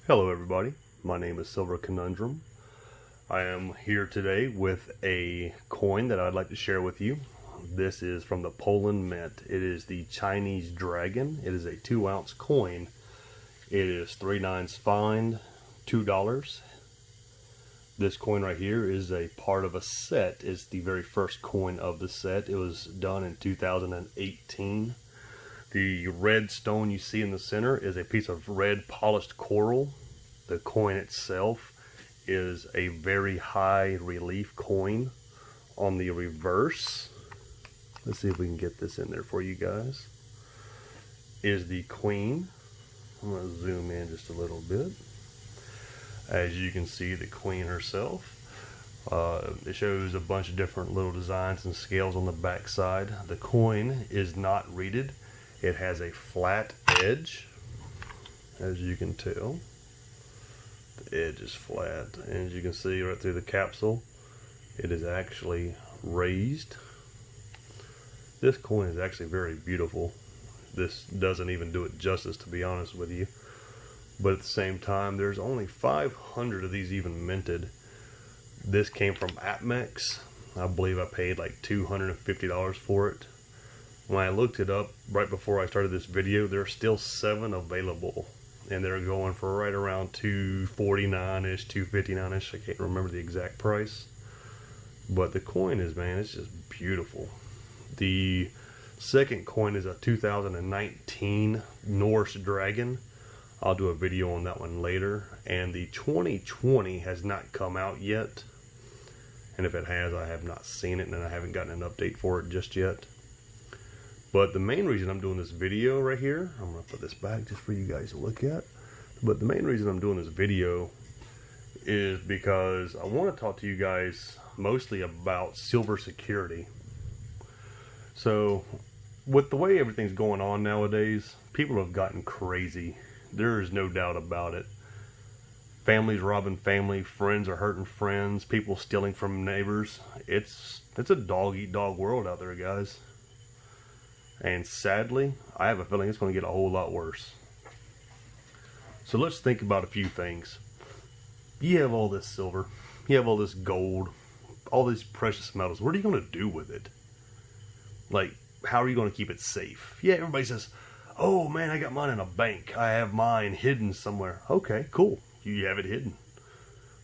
Hello everybody, my name is Silver Conundrum. I am here today with a coin that I'd like to share with you. This is from the Poland Mint. It is the Chinese Dragon. It is a 2-ounce coin. It is 3/9 fine, $2. This coin right here is a part of a set. It's the very first coin of the set. It was done in 2018. The red stone you see in the center is a piece of red polished coral. The coin itself is a very high relief coin. On the reverse, let's see if we can get this in there for you guys, is the queen. I'm going to zoom in just a little bit. As you can see, the queen herself. It shows a bunch of different little designs and scales on the back side. The coin is not reeded. It has a flat edge, as you can tell. The edge is flat, and as you can see right through the capsule, it is actually raised. This coin is actually very beautiful. This doesn't even do it justice, to be honest with you. But at the same time, there's only 500 of these even minted. This came from Apmex. I believe I paid like $250 for it. When I looked it up right before I started this video, there are still 7 available. And they're going for right around $249-ish, $259-ish. I can't remember the exact price. But the coin is, man, it's just beautiful. The second coin is a 2019 Norse Dragon. I'll do a video on that one later. And the 2020 has not come out yet. And if it has, I have not seen it, and I haven't gotten an update for it just yet. But the main reason I'm doing this video right here, I'm going to put this back just for you guys to look at. But the main reason I'm doing this video is because I want to talk to you guys mostly about silver security. So with the way everything's going on nowadays, people have gotten crazy. There is no doubt about it. Families robbing family, friends are hurting friends, people stealing from neighbors. It's a dog-eat-dog world out there, guys. And sadly, I have a feeling it's going to get a whole lot worse. So let's think about a few things. You have all this silver, you have all this gold, all these precious metals. What are you going to do with it? Like, how are you going to keep it safe? Yeah, everybody says, oh man, I got mine in a bank. I have mine hidden somewhere. Okay, cool. You have it hidden.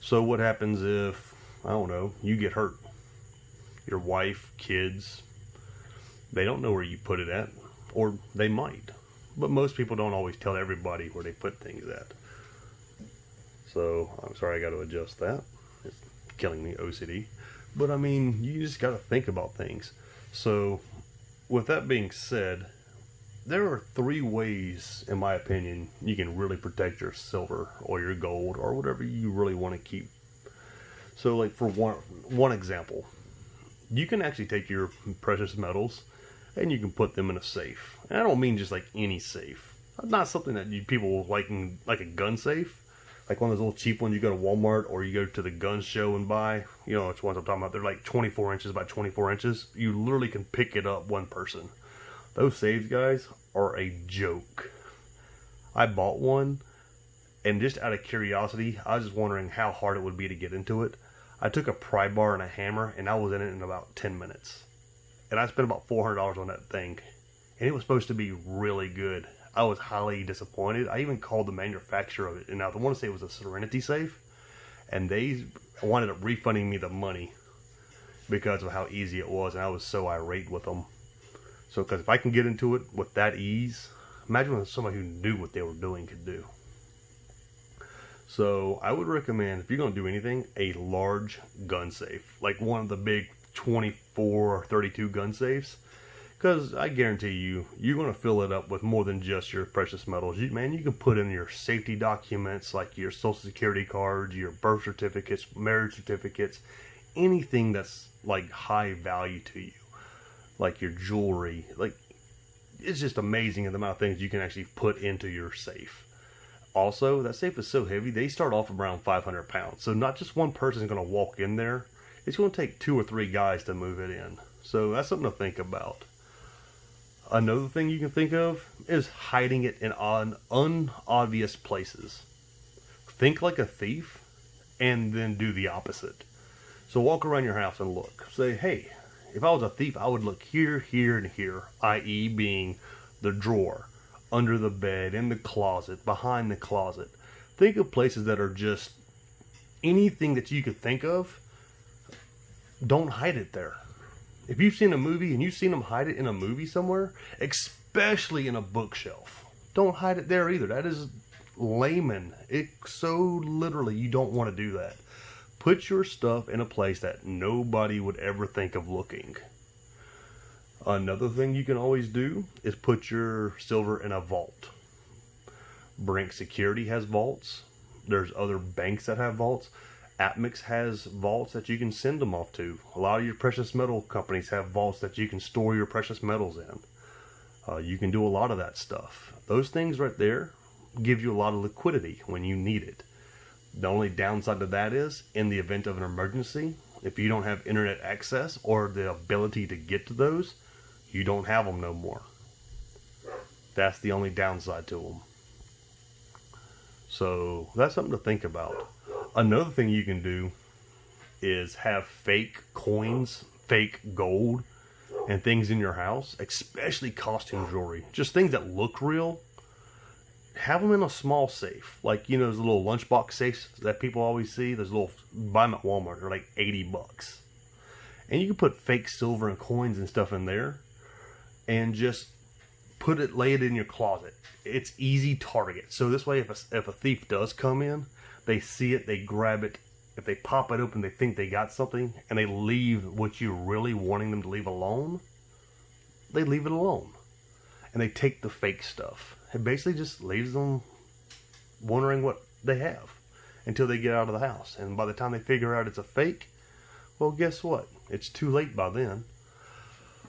So what happens if, I don't know, you get hurt? Your wife, kids, they don't know where you put it at, or they might. But most people don't always tell everybody where they put things at. So, I'm sorry, I got to adjust that. It's killing me, OCD. But I mean, you just got to think about things. So, with that being said, there are 3 ways, in my opinion, you can really protect your silver or your gold or whatever you really want to keep. So, like for one example, you can actually take your precious metals and you can put them in a safe. And I don't mean just like any safe. Not something that people like a gun safe. Like one of those little cheap ones you go to Walmart or you go to the gun show and buy. You know which ones I'm talking about. They're like 24 inches by 24 inches. You literally can pick it up one person. Those safes, guys, are a joke. I bought one, and just out of curiosity, I was just wondering how hard it would be to get into it. I took a pry bar and a hammer, and I was in it in about 10 minutes. And I spent about $400 on that thing. And it was supposed to be really good. I was highly disappointed. I even called the manufacturer of it. And I want to say it was a Serenity safe. And they wanted up refunding me the money because of how easy it was. And I was so irate with them. So, because if I can get into it with that ease, imagine what somebody who knew what they were doing could do. So, I would recommend, if you're going to do anything, a large gun safe. Like one of the big 24 or 32 gun safes. Because I guarantee you, you're going to fill it up with more than just your precious metals. Man, you can put in your safety documents, like your social security cards, your birth certificates, marriage certificates, anything that's like high value to you. Like your jewelry. Like, it's just amazing the amount of things you can actually put into your safe. Also, that safe is so heavy, they start off around 500 pounds. So not just one person is going to walk in there. It's going to take 2 or 3 guys to move it in. So that's something to think about. Another thing you can think of is hiding it in unobvious places. Think like a thief and then do the opposite. So walk around your house and look. Say, hey, if I was a thief, I would look here, here, and here, i.e. being the drawer, under the bed, in the closet, behind the closet. Think of places that are just anything that you could think of. Don't hide it there. If you've seen a movie and you've seen them hide it in a movie somewhere, especially in a bookshelf, don't hide it there either. That is layman. It's so literally, you don't want to do that. Put your stuff in a place that nobody would ever think of looking. Another thing you can always do is put your silver in a vault. Brink Security has vaults. There's other banks that have vaults. Atmix has vaults that you can send them off to. A lot of your precious metal companies have vaults that you can store your precious metals in. You can do a lot of that stuff. Those things right there give you a lot of liquidity when you need it. The only downside to that is, in the event of an emergency, if you don't have internet access or the ability to get to those, you don't have them no more. That's the only downside to them. So that's something to think about. Another thing you can do is have fake coins, fake gold, and things in your house, especially costume jewelry. Just things that look real. Have them in a small safe. Like, you know, those little lunchbox safes that people always see. Those little, buy them at Walmart. They're like $80. And you can put fake silver and coins and stuff in there. And just lay it in your closet. It's easy target. So this way, if a thief does come in, they see it, they grab it. If they pop it open, they think they got something, and they leave what you're really wanting them to leave alone. They leave it alone. And they take the fake stuff. It basically just leaves them wondering what they have until they get out of the house. And by the time they figure out it's a fake, well, guess what? It's too late by then.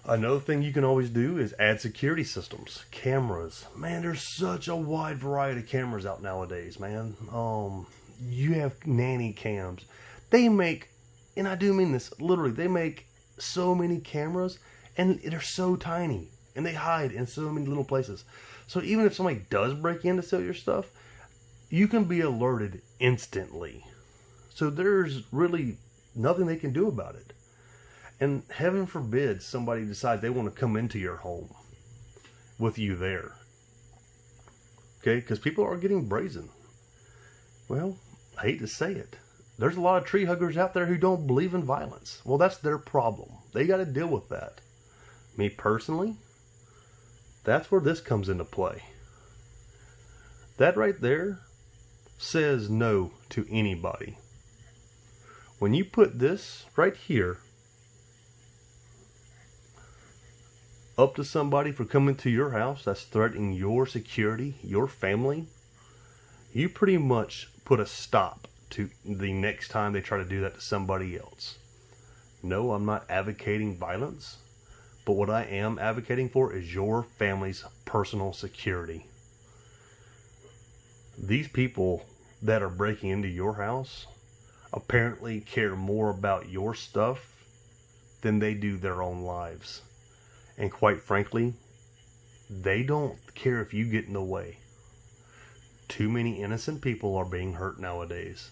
Another thing you can always do is add security systems. Cameras. Man, there's such a wide variety of cameras out nowadays, man. You have nanny cams. They make, and I do mean this, literally, they make so many cameras, and they're so tiny. And they hide in so many little places. So even if somebody does break in to steal your stuff, you can be alerted instantly. So there's really nothing they can do about it. And heaven forbid somebody decides they want to come into your home with you there. Okay, because people are getting brazen. Well, I hate to say it. There's a lot of tree huggers out there who don't believe in violence. Well, that's their problem. They got to deal with that. Me personally, that's where this comes into play. That right there says no to anybody. When you put this right here up to somebody for coming to your house that's threatening your security, your family, you pretty much put a stop to the next time they try to do that to somebody else. No, I'm not advocating violence, but what I am advocating for is your family's personal security. These people that are breaking into your house apparently care more about your stuff than they do their own lives. And quite frankly, they don't care if you get in the way. Too many innocent people are being hurt nowadays.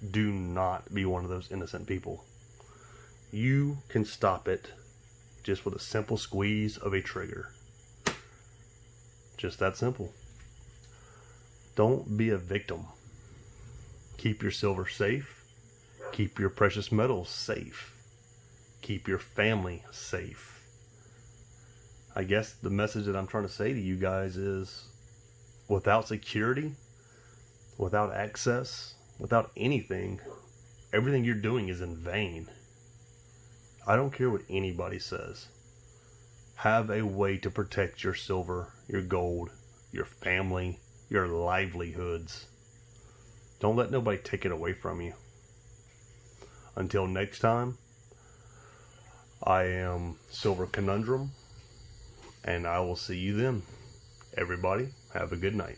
Do not be one of those innocent people. You can stop it just with a simple squeeze of a trigger. Just that simple. Don't be a victim. Keep your silver safe. Keep your precious metals safe. Keep your family safe. I guess the message that I'm trying to say to you guys is, without security, without access, without anything, everything you're doing is in vain. I don't care what anybody says. Have a way to protect your silver, your gold, your family, your livelihoods. Don't let nobody take it away from you. Until next time, I am Silver Conundrum, and I will see you then. Everybody, have a good night.